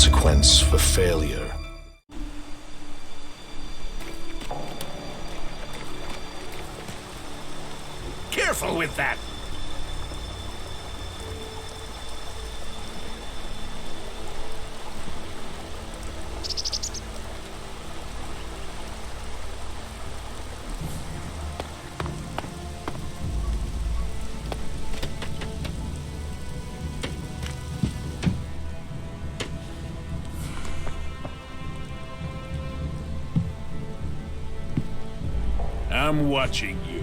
consequence for failure. Careful with that! I'm watching you.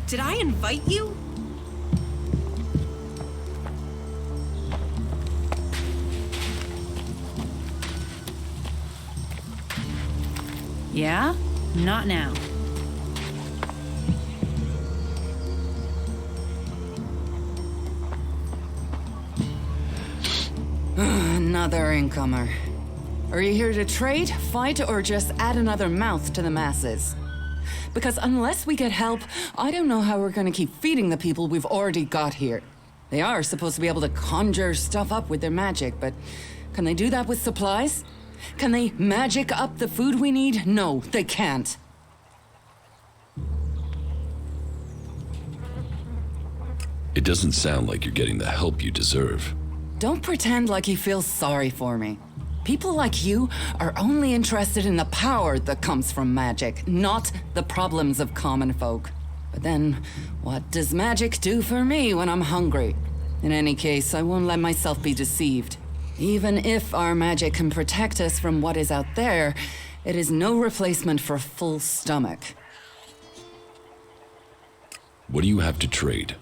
Did I invite you? Yeah? Not now. Another incomer. Are you here to trade, fight, or just add another mouth to the masses? Because unless we get help, I don't know how we're gonna keep feeding the people we've already got here. They are supposed to be able to conjure stuff up with their magic, but can they do that with supplies? Can they magic up the food we need? No, they can't. It doesn't sound like you're getting the help you deserve. Don't pretend like you feel sorry for me. People like you are only interested in the power that comes from magic, not the problems of common folk. But then, what does magic do for me when I'm hungry? In any case, I won't let myself be deceived. Even if our magic can protect us from what is out there, it is no replacement for a full stomach. What do you have to trade?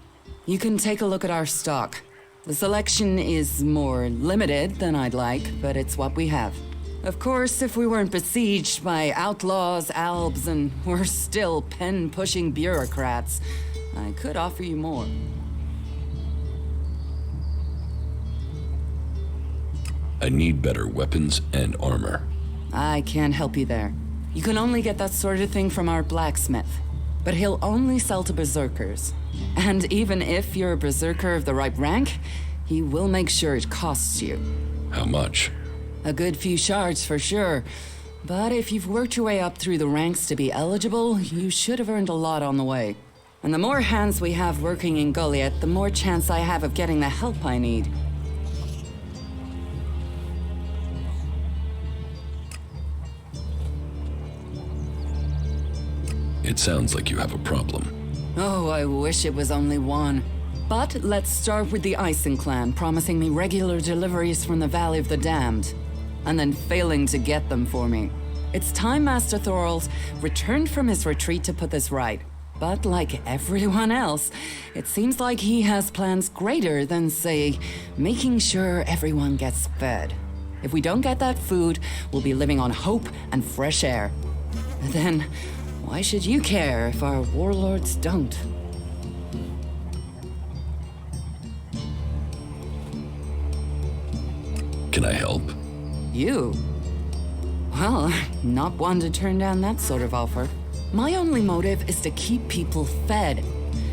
You can take a look at our stock. The selection is more limited than I'd like, but it's what we have. Of course, if we weren't besieged by outlaws, albs, and we're still pen-pushing bureaucrats, I could offer you more. I need better weapons and armor. I can't help you there. You can only get that sort of thing from our blacksmith. But he'll only sell to berserkers. And even if you're a berserker of the right rank, he will make sure it costs you. How much? A good few shards for sure. But if you've worked your way up through the ranks to be eligible, you should have earned a lot on the way. And the more hands we have working in Goliath, the more chance I have of getting the help I need. It sounds like you have a problem. Oh, I wish it was only one. But let's start with the Ison clan promising me regular deliveries from the Valley of the Damned, and then failing to get them for me. It's time Master Thorald returned from his retreat to put this right. But like everyone else, it seems like he has plans greater than, say, making sure everyone gets fed. If we don't get that food, we'll be living on hope and fresh air. Then, why should you care if our warlords don't? Can I help? You? Well, not one to turn down that sort of offer. My only motive is to keep people fed.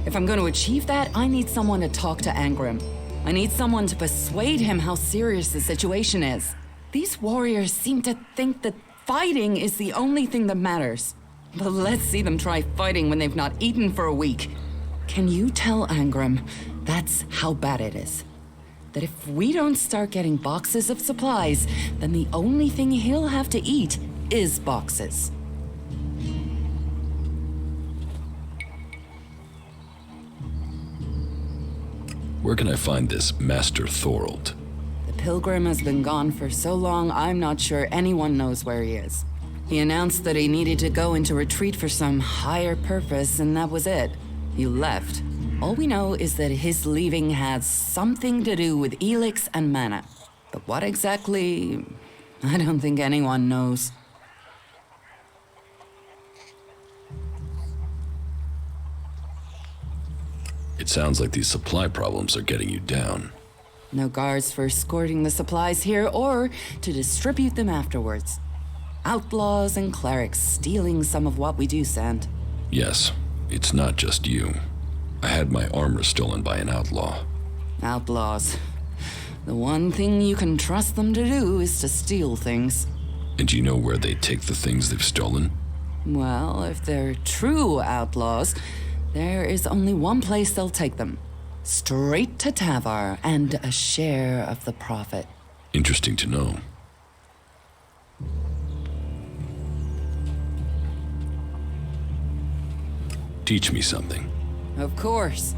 If I'm going to achieve that, I need someone to talk to Angrim. I need someone to persuade him how serious the situation is. These warriors seem to think that fighting is the only thing that matters. But let's see them try fighting when they've not eaten for a week. Can you tell Angrim that's how bad it is? That if we don't start getting boxes of supplies, then the only thing he'll have to eat is boxes. Where can I find this Master Thorald? The pilgrim has been gone for so long, I'm not sure anyone knows where he is. He announced that he needed to go into retreat for some higher purpose, and that was it. He left. All we know is that his leaving had something to do with ELEX and mana. But what exactly, I don't think anyone knows. It sounds like these supply problems are getting you down. No guards for escorting the supplies here or to distribute them afterwards. Outlaws and clerics stealing some of what we do send. Yes, it's not just you. I had my armor stolen by an outlaw. Outlaws. The one thing you can trust them to do is to steal things. And do you know where they take the things they've stolen? Well, if they're true outlaws, there is only one place they'll take them. Straight to Tavar and a share of the profit. Interesting to know. Teach me something. Of course.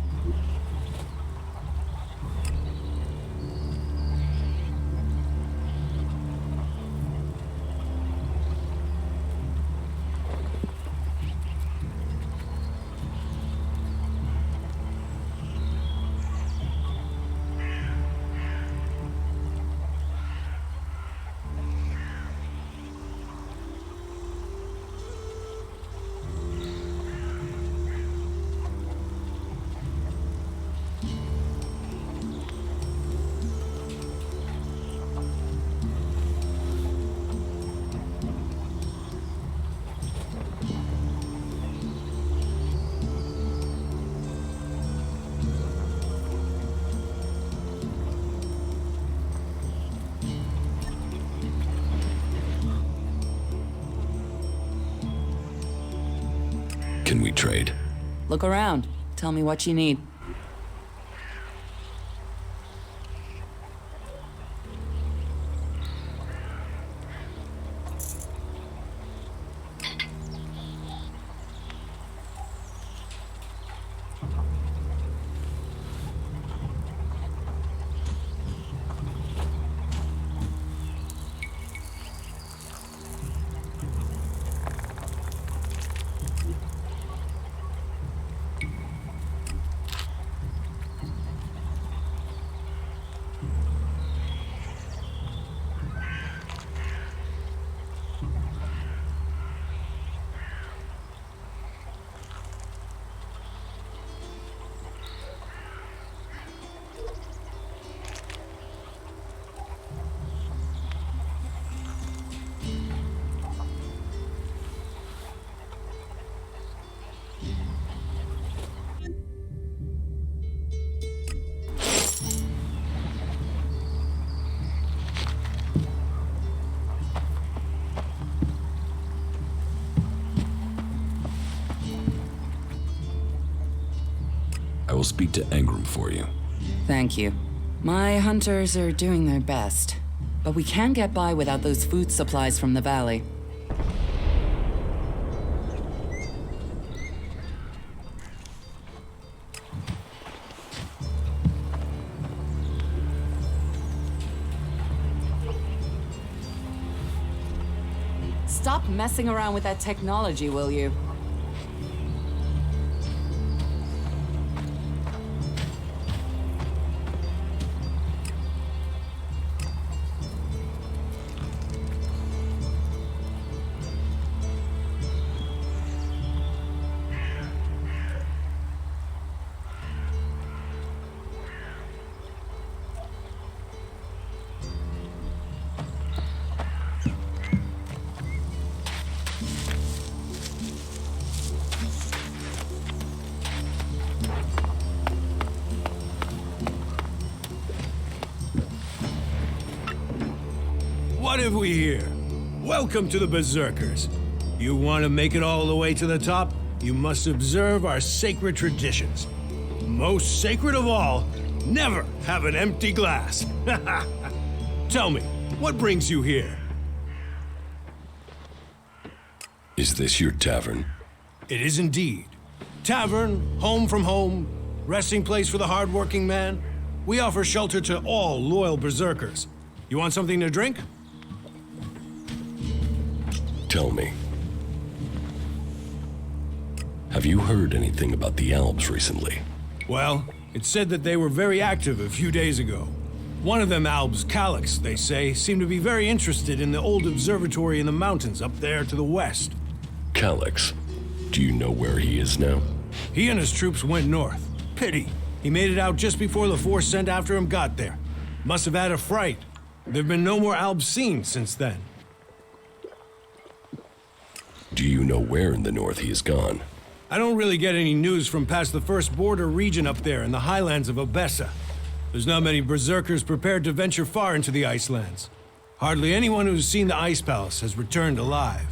Can we trade? Look around. Tell me what you need. I will speak to Engram for you. Thank you. My hunters are doing their best, but we can't get by without those food supplies from the valley. Stop messing around with that technology, will you? What have we here? Welcome to the Berserkers. You want to make it all the way to the top? You must observe our sacred traditions. Most sacred of all, never have an empty glass. Tell me, what brings you here? Is this your tavern? It is indeed. Tavern, home from home, resting place for the hardworking man. We offer shelter to all loyal Berserkers. You want something to drink? Tell me. Have you heard anything about the Alps recently? Well, it's said that they were very active a few days ago. One of them Albs, Calyx, they say, seemed to be very interested in the old observatory in the mountains up there to the west. Calyx. Do you know where he is now? He and his troops went north. Pity. He made it out just before the force sent after him got there. Must have had a fright. There've been no more Albs seen since then. Do you know where in the north he is gone? I don't really get any news from past the first border region up there in the highlands of Obessa. There's not many berserkers prepared to venture far into the Icelands. Hardly anyone who's seen the Ice Palace has returned alive.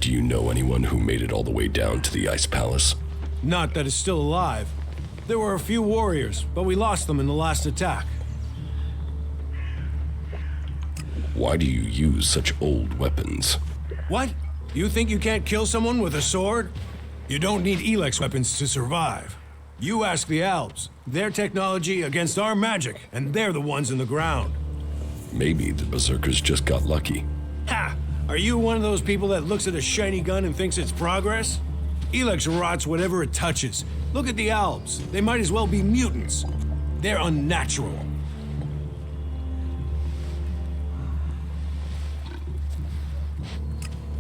Do you know anyone who made it all the way down to the Ice Palace? Not that is still alive. There were a few warriors, but we lost them in the last attack. Why do you use such old weapons? What? You think you can't kill someone with a sword? You don't need ELEX weapons to survive. You ask the Alps. Their technology against our magic, and they're the ones in the ground. Maybe the berserkers just got lucky. Ha! Are you one of those people that looks at a shiny gun and thinks it's progress? ELEX rots whatever it touches. Look at the Alps. They might as well be mutants. They're unnatural.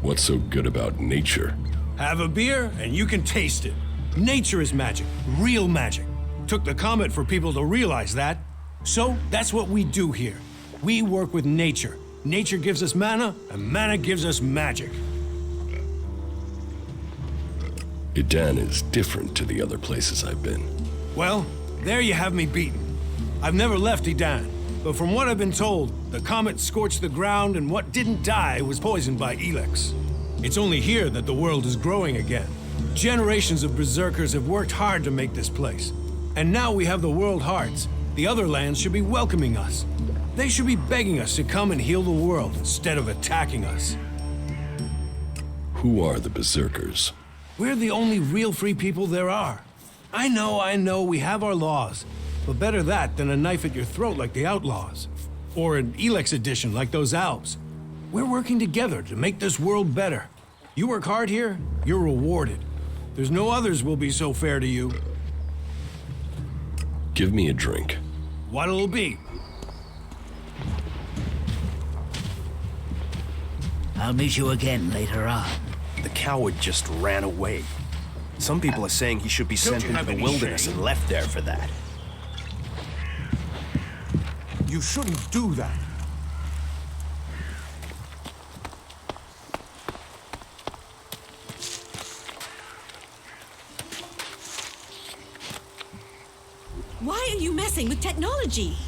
What's so good about nature? Have a beer, and you can taste it. Nature is magic. Real magic. Took the comet for people to realize that. So, that's what we do here. We work with nature. Nature gives us mana, and mana gives us magic. Idan is different to the other places I've been. Well, there you have me beaten. I've never left Idan, but from what I've been told, the comet scorched the ground and what didn't die was poisoned by ELEX. It's only here that the world is growing again. Generations of berserkers have worked hard to make this place. And now we have the World Hearts. The other lands should be welcoming us. They should be begging us to come and heal the world instead of attacking us. Who are the berserkers? We're the only real free people there are. I know, we have our laws. But better that than a knife at your throat like the outlaws. Or an ELEX edition like those Alps. We're working together to make this world better. You work hard here, you're rewarded. There's no others will be so fair to you. Give me a drink. What'll it be? I'll meet you again later on. The coward just ran away. Some people are saying he should be sent you into have the any wilderness shame? and left there for that. You shouldn't do that. Why are you messing with technology?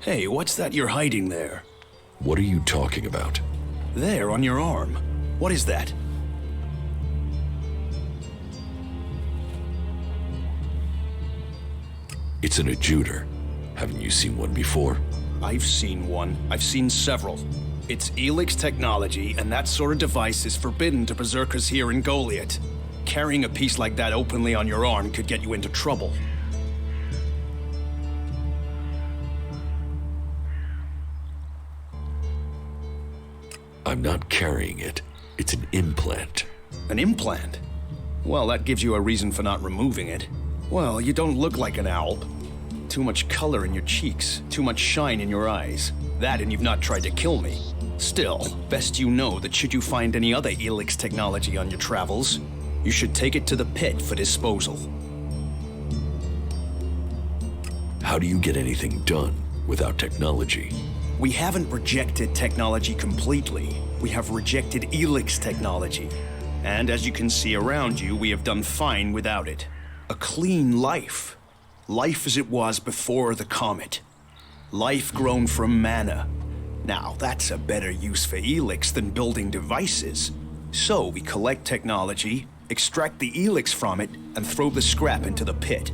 Hey, what's that you're hiding there? What are you talking about? There, on your arm. What is that? It's an adjuter. Haven't you seen one before? I've seen one. I've seen several. It's ELEX technology, and that sort of device is forbidden to berserkers here in Goliath. Carrying a piece like that openly on your arm could get you into trouble. I'm not carrying it. It's an implant. An implant? Well, that gives you a reason for not removing it. Well, you don't look like an owl. Too much color in your cheeks, too much shine in your eyes. That and you've not tried to kill me. Still, best you know that should you find any other ELEX technology on your travels, you should take it to the pit for disposal. How do you get anything done without technology? We haven't rejected technology completely. We have rejected ELEX technology. And as you can see around you, we have done fine without it. A clean life. Life as it was before the comet. Life grown from mana. Now, that's a better use for ELEX than building devices. So we collect technology, extract the ELEX from it, and throw the scrap into the pit.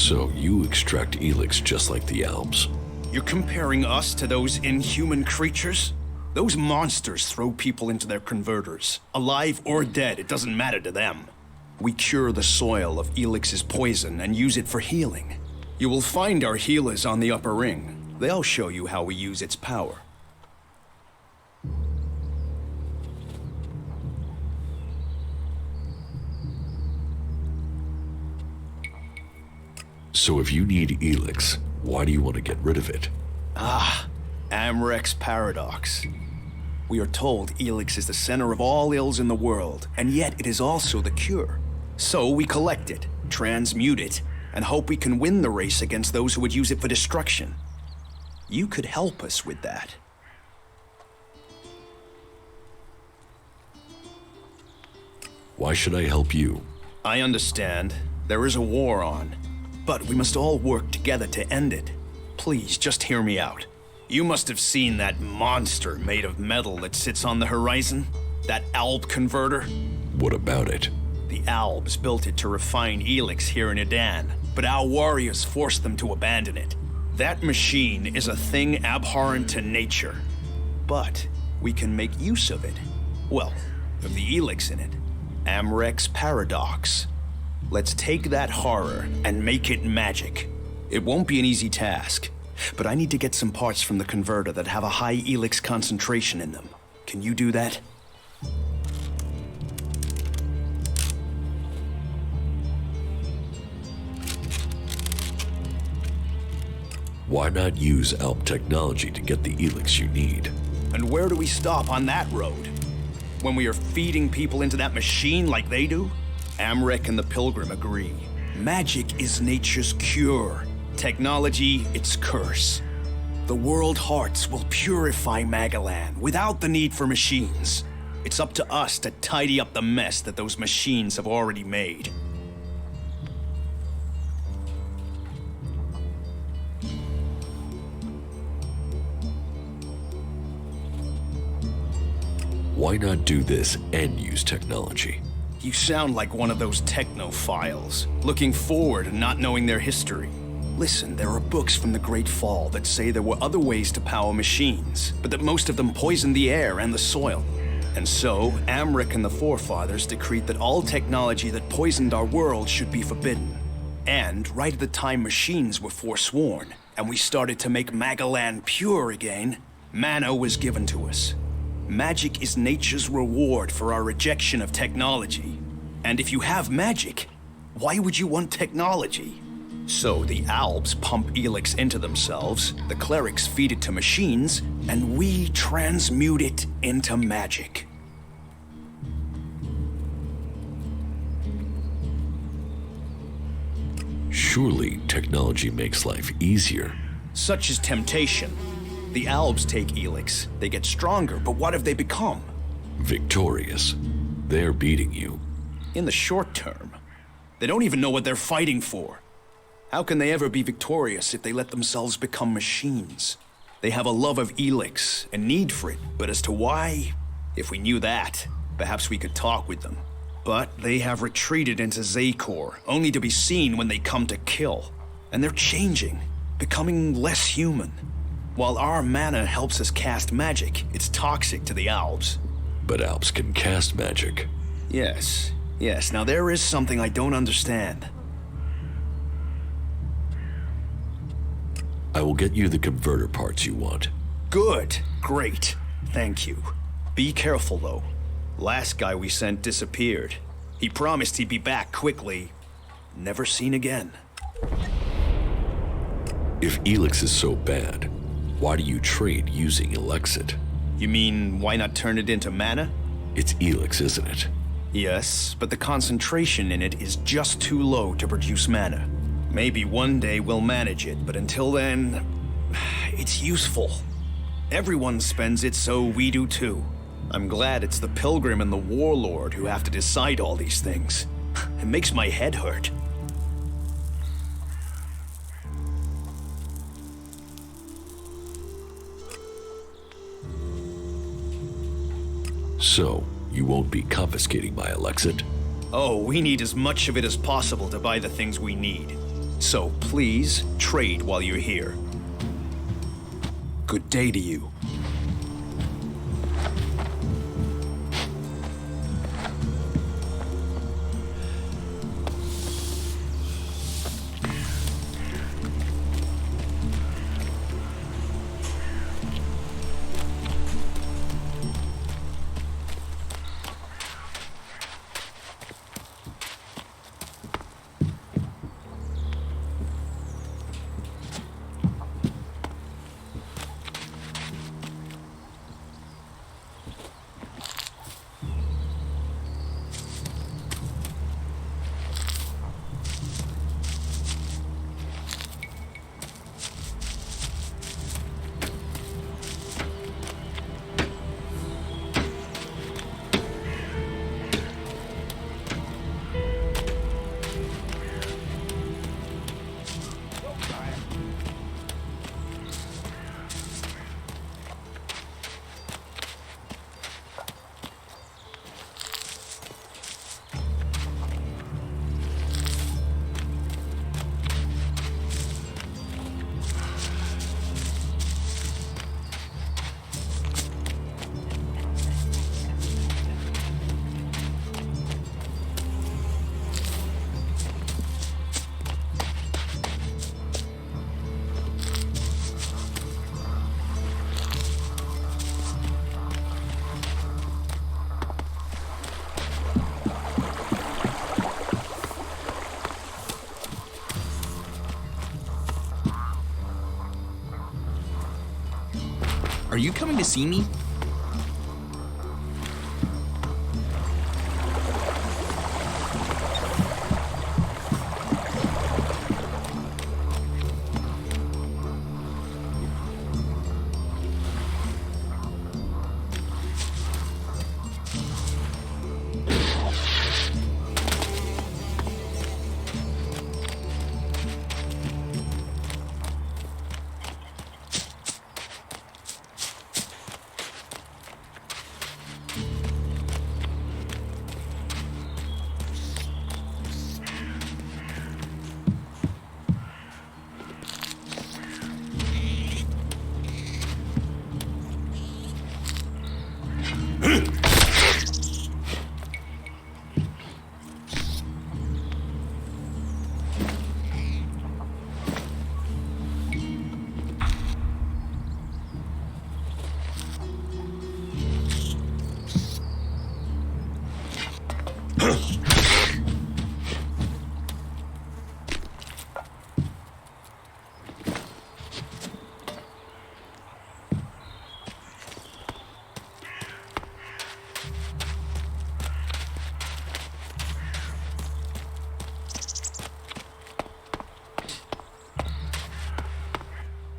So you extract ELEX just like the Alps. You're comparing us to those inhuman creatures? Those monsters throw people into their converters. Alive or dead, it doesn't matter to them. We cure the soil of ELEX's poison and use it for healing. You will find our healers on the upper ring. They'll show you how we use its power. So if you need ELEX, why do you want to get rid of it? Amrek's paradox. We are told ELEX is the center of all ills in the world, and yet it is also the cure. So we collect it, transmute it, and hope we can win the race against those who would use it for destruction. You could help us with that. Why should I help you? I understand. There is a war on. But we must all work together to end it. Please, just hear me out. You must have seen that monster made of metal that sits on the horizon? That Alb converter? What about it? The Albs built it to refine ELEX here in Edan, but our warriors forced them to abandon it. That machine is a thing abhorrent to nature. But we can make use of it. Well, of the ELEX in it. Amrek's paradox. Let's take that horror and make it magic. It won't be an easy task, but I need to get some parts from the converter that have a high ELEX concentration in them. Can you do that? Why not use Alp technology to get the ELEX you need? And where do we stop on that road? When we are feeding people into that machine like they do? Amrek and the Pilgrim agree. Magic is nature's cure. Technology, its curse. The world hearts will purify Magalan without the need for machines. It's up to us to tidy up the mess that those machines have already made. Why not do this and use technology? You sound like one of those technophiles, looking forward and not knowing their history. Listen, there are books from the Great Fall that say there were other ways to power machines, but that most of them poisoned the air and the soil. And so, Amric and the Forefathers decreed that all technology that poisoned our world should be forbidden. And right at the time machines were forsworn, and we started to make Magaland pure again, mana was given to us. Magic is nature's reward for our rejection of technology. And if you have magic, why would you want technology? So the Alps pump ELEX into themselves, the clerics feed it to machines, and we transmute it into magic. Surely technology makes life easier. Such is temptation. The Alps take ELEX, they get stronger, but what have they become? Victorious. They're beating you. In the short term. They don't even know what they're fighting for. How can they ever be victorious if they let themselves become machines? They have a love of ELEX, a need for it, but as to why, if we knew that, perhaps we could talk with them. But they have retreated into Zakor, only to be seen when they come to kill. And they're changing, becoming less human. While our mana helps us cast magic, it's toxic to the Alps. But Alps can cast magic. Yes. Now there is something I don't understand. I will get you the converter parts you want. Good. Great. Thank you. Be careful, though. Last guy we sent disappeared. He promised he'd be back quickly. Never seen again. If ELEX is so bad, why do you trade using Elexit? You mean, why not turn it into mana? It's ELEX, isn't it? Yes, but the concentration in it is just too low to produce mana. Maybe one day we'll manage it, but until then, it's useful. Everyone spends it, so we do too. I'm glad it's the Pilgrim and the Warlord who have to decide all these things. It makes my head hurt. So, you won't be confiscating my Elexit? Oh, we need as much of it as possible to buy the things we need. So please, trade while you're here. Good day to you. Are you coming to see me?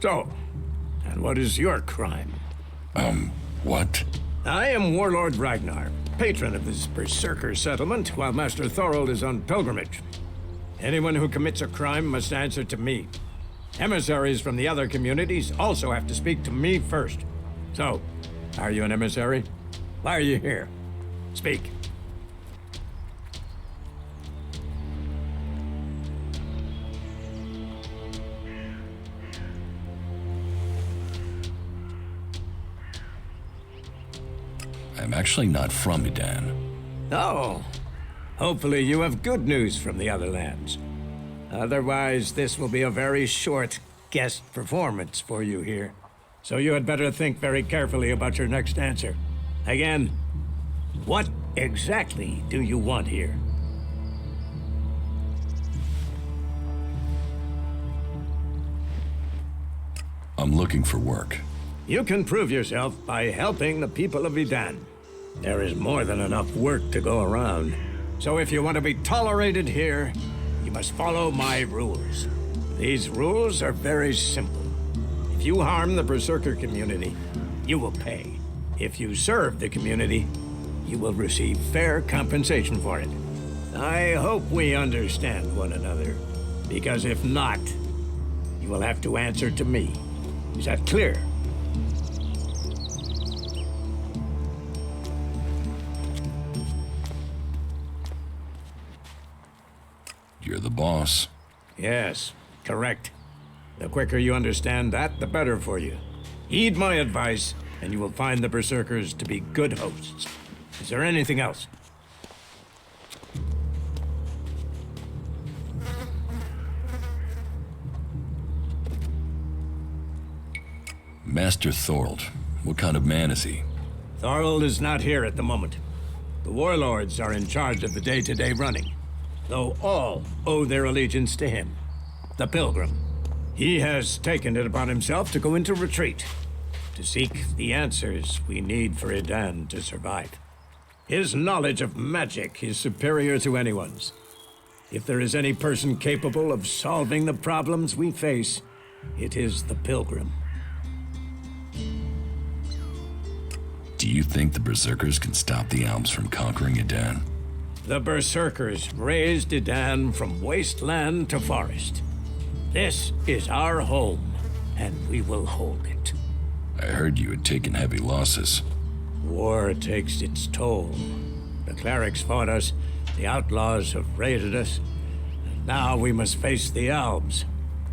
So, and what is your crime? What? I am Warlord Ragnar, patron of this Berserker settlement, while Master Thorold is on pilgrimage. Anyone who commits a crime must answer to me. Emissaries from the other communities also have to speak to me first. So, are you an emissary? Why are you here? Speak. I'm actually not from Edan. Oh, hopefully you have good news from the other lands. Otherwise, this will be a very short guest performance for you here. So you had better think very carefully about your next answer. Again, what exactly do you want here? I'm looking for work. You can prove yourself by helping the people of Edan. There is more than enough work to go around. So if you want to be tolerated here, you must follow my rules. These rules are very simple. If you harm the Berserker community, you will pay. If you serve the community, you will receive fair compensation for it. I hope we understand one another, because if not, you will have to answer to me. Is that clear? You're the boss. Yes, correct. The quicker you understand that, the better for you. Heed my advice, and you will find the Berserkers to be good hosts. Is there anything else? Master Thorold. What kind of man is he? Thorold is not here at the moment. The warlords are in charge of the day-to-day running, though all owe their allegiance to him, the Pilgrim. He has taken it upon himself to go into retreat, to seek the answers we need for Edan to survive. His knowledge of magic is superior to anyone's. If there is any person capable of solving the problems we face, it is the Pilgrim. Do you think the Berserkers can stop the Alps from conquering Edan? The Berserkers raised Edan from wasteland to forest. This is our home, and we will hold it. I heard you had taken heavy losses. War takes its toll. The clerics fought us, the outlaws have raided us, and now we must face the elves.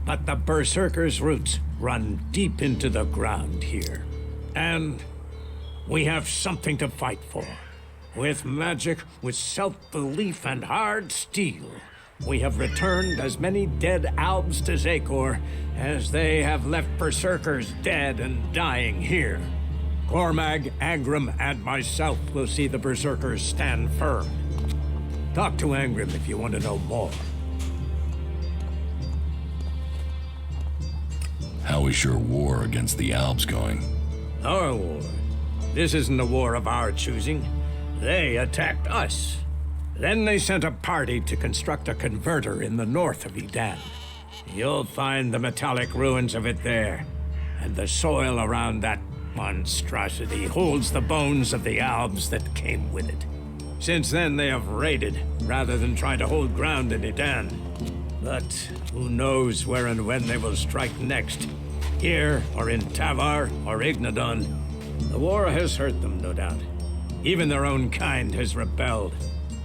But the Berserkers' roots run deep into the ground here. And we have something to fight for. With magic, with self-belief and hard steel, we have returned as many dead Albs to Zakor as they have left Berserkers dead and dying here. Cormag, Angrim, and myself will see the Berserkers stand firm. Talk to Angrim if you want to know more. How is your war against the Albs going? Our war? This isn't a war of our choosing. They attacked us. Then they sent a party to construct a converter in the north of Edan. You'll find the metallic ruins of it there, and the soil around that monstrosity holds the bones of the Albs that came with it. Since then, they have raided, rather than try to hold ground in Edan. But who knows where and when they will strike next? Here, or in Tavar, or Ignadon. The war has hurt them, no doubt. Even their own kind has rebelled.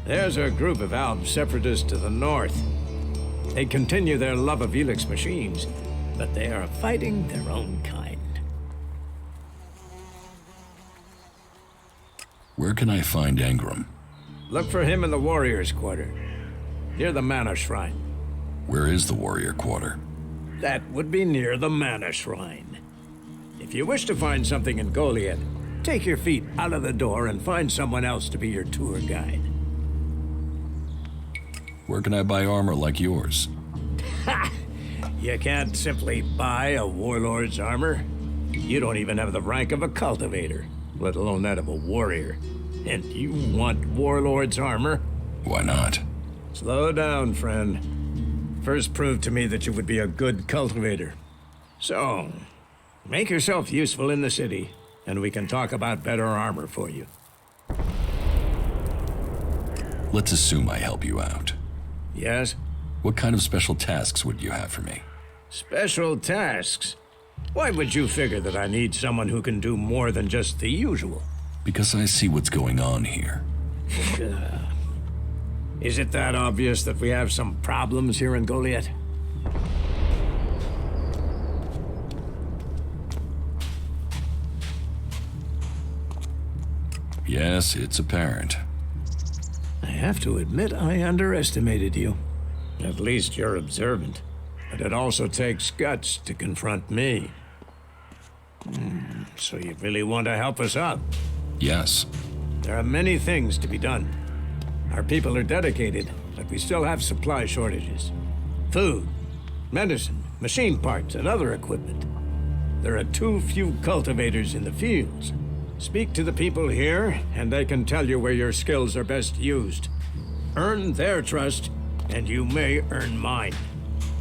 There's a group of Alb separatists to the north. They continue their love of ELEX machines, but they are fighting their own kind. Where can I find Angrim? Look for him in the Warriors' Quarter, near the Mana Shrine. Where is the Warrior Quarter? That would be near the Mana Shrine. If you wish to find something in Goliath, take your feet out of the door and find someone else to be your tour guide. Where can I buy armor like yours? Ha! You can't simply buy a warlord's armor. You don't even have the rank of a cultivator, let alone that of a warrior. And you want warlord's armor? Why not? Slow down, friend. First prove to me that you would be a good cultivator. So, make yourself useful in the city, and we can talk about better armor for you. Let's assume I help you out. Yes? What kind of special tasks would you have for me? Special tasks? Why would you figure that I need someone who can do more than just the usual? Because I see what's going on here. Is it that obvious that we have some problems here in Goliath? Yes, it's apparent. I have to admit I underestimated you. At least you're observant. But it also takes guts to confront me. So you really want to help us out? Yes. There are many things to be done. Our people are dedicated, but we still have supply shortages. Food, medicine, machine parts, and other equipment. There are too few cultivators in the fields. Speak to the people here, and they can tell you where your skills are best used. Earn their trust, and you may earn mine.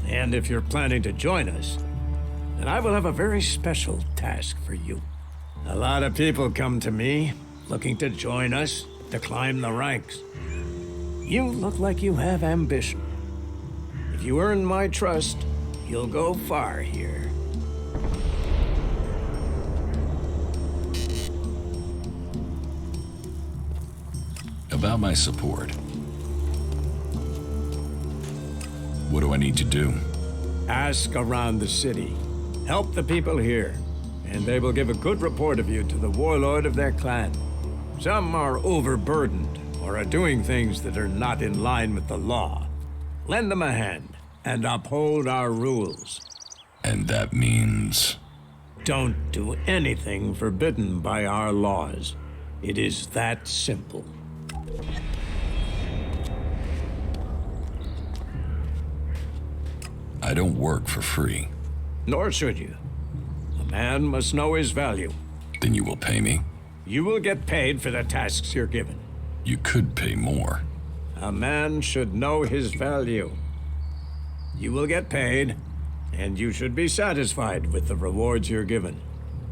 And if you're planning to join us, then I will have a very special task for you. A lot of people come to me, looking to join us, to climb the ranks. You look like you have ambition. If you earn my trust, you'll go far here. About my support. What do I need to do? Ask around the city. Help the people here, and they will give a good report of you to the warlord of their clan. Some are overburdened or are doing things that are not in line with the law. Lend them a hand and uphold our rules. And that means... Don't do anything forbidden by our laws. It is that simple. I don't work for free. Nor should you. A man must know his value. Then you will pay me? You will get paid for the tasks you're given. You could pay more. A man should know his value. You will get paid, and you should be satisfied with the rewards you're given.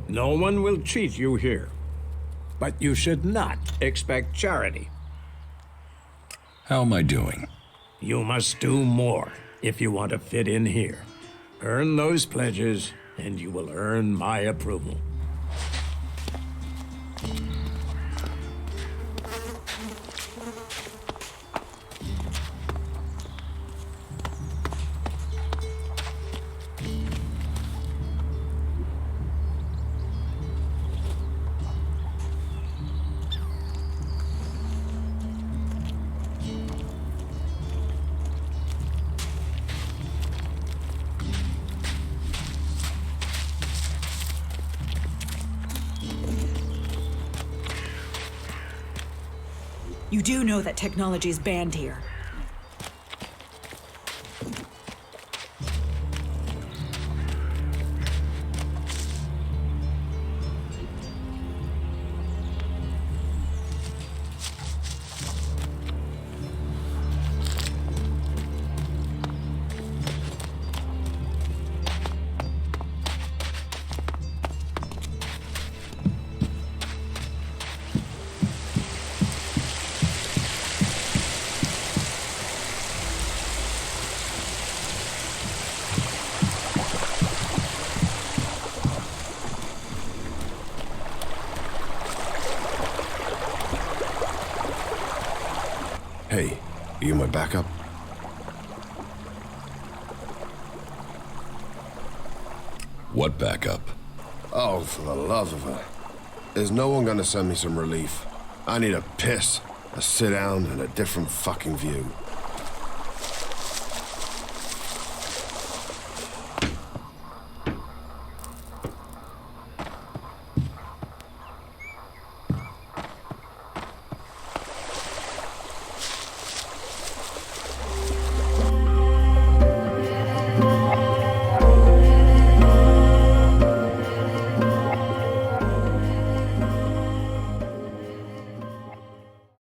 No one will cheat you here. But you should not expect charity. How am I doing? You must do more if you want to fit in here. Earn those pledges, and you will earn my approval. You do know that technology is banned here. Hey, are you my backup? What backup? Oh, for the love of her. There's no one gonna send me some relief. I need a piss, a sit down, and a different fucking view.